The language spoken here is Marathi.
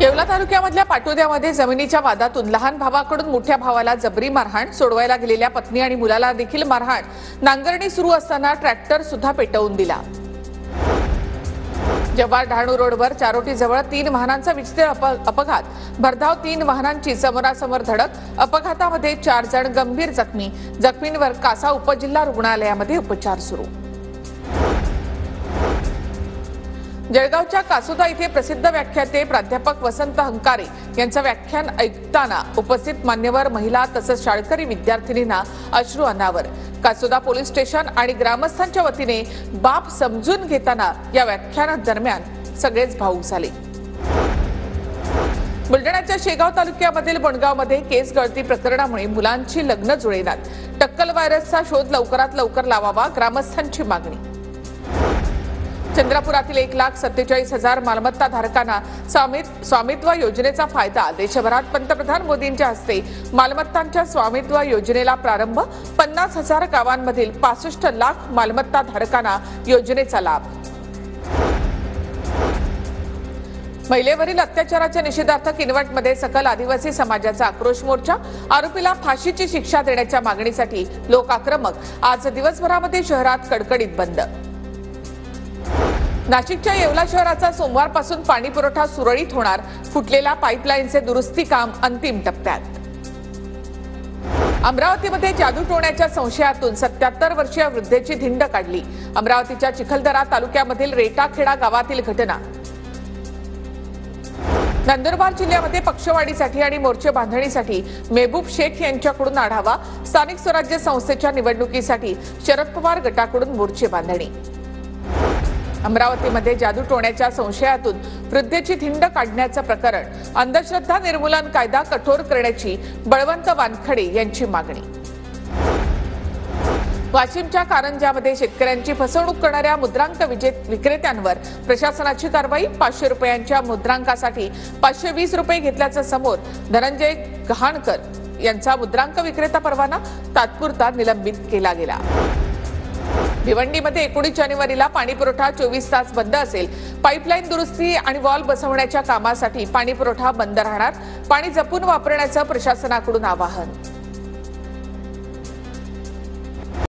येवला तालुक्यामधल्या पाटोद्यामध्ये जमिनीच्या वादातून लहान भावाकडून मोठ्या भावाला जबरी मारहाण, सोडवायला गेलेल्या पत्नी आणि मुलाला देखील मारहाण, नांगरणी सुरू असताना ट्रॅक्टर सुद्धा पेटवून दिला। जव्हार डहाणू रोडवर चारोटीजवळ 3 वाहनांचा विचित्र अपघात, भरधाव 3 वाहनांची समोरासमोर धडक, अपघातामध्ये 4 जण गंभीर जखमी, जखमींवर कासा उपजिल्हा रुग्णालयामध्ये उपचार सुरू। जळगावच्या कासोदा इथे प्रसिद्ध व्याख्याते प्राध्यापक वसंत हंकारे यांचं व्याख्यान ऐकताना उपस्थित मान्यवर महिला तसंच शाळकरी विद्यार्थिनींना अश्रू अनावर। कासोदा पोलीस स्टेशन आणि ग्रामस्थांच्या वतीने बाप समजून घेताना या व्याख्यानादरम्यान सगळेच भावूक झाले। बुलढाण्याच्या शेगाव तालुक्यामधील बनगावमध्ये केस गळती प्रकरणामुळे मुलांची लग्न जुळेनात। टक्कल व्हायरसचा शोध लवकरात लवकर लावावा, ग्रामस्थांची मागणी। चंद्रपुरातील 1,47,000 मालमत्ता धारकांना स्वामित्व योजनेचा फायदा। देशभरात पंतप्रधान मोदींच्या हस्ते मालमत्तांच्या स्वामित्व योजनेला प्रारंभ। 50,000 गावांमधील 65 लाख मालमत्ता धारकांना योजनेचा लाभ। महिलेवरील अत्याचाराच्या निषेधार्थ किनवटमध्ये सकल आदिवासी समाजाचा आक्रोश मोर्चा। आरोपीला फाशीची शिक्षा देण्याच्या मागणीसाठी लोक आक्रमक। आज दिवसभरामध्ये शहरात कडकडीत बंद। नाशिकच्या येवला शहराचा सोमवारपासून पाणी पुरवठा सुरळीत होणार। फुटलेल्या पाईपलाईनचे दुरुस्ती काम अंतिम टप्प्यात। अमरावतीमध्ये जादूटोण्याच्या संशयातून 77 वर्षीय वृद्धेची धिंड काढली। अमरावतीच्या चिखलदरा तालुक्यामधील रेटाखेडा गावातील घटना। नंदुरबार जिल्ह्यामध्ये पक्षवाढीसाठी आणि मोर्चे बांधणीसाठी मेहबूब शेख यांच्याकडून आढावा। स्थानिक स्वराज्य संस्थेच्या निवडणुकीसाठी शरद पवार गटाकडून मोर्चे बांधणी। अमरावतीमध्ये जादूटोण्याच्या संशयातून वृद्धेची धिंड काढण्याचं प्रकरण। अंधश्रद्धा निर्मूलन कायदा कठोर करण्याची बळवंत वानखडे यांची मागणी। वाशिमच्या कारंजामध्ये शेतकऱ्यांची फसवणूक करणाऱ्या मुद्रांक विक्रेत्यांवर प्रशासनाची कारवाई। 500 रुपयांच्या मुद्रांकासाठी 520 रुपये घेतल्याचं समोर। धनंजय गहाणकर यांचा मुद्रांक विक्रेता परवाना तात्पुरता निलंबित केला गेला। भिवंडीमध्ये 19 जानेवारीला पाणी पुरवठा 24 तास बंद असेल। पाईपलाईन दुरुस्ती आणि वॉल बसवण्याच्या कामासाठी पाणी पुरवठा बंद राहणार। पाणी जपून वापरण्याचं प्रशासनाकडून आवाहन।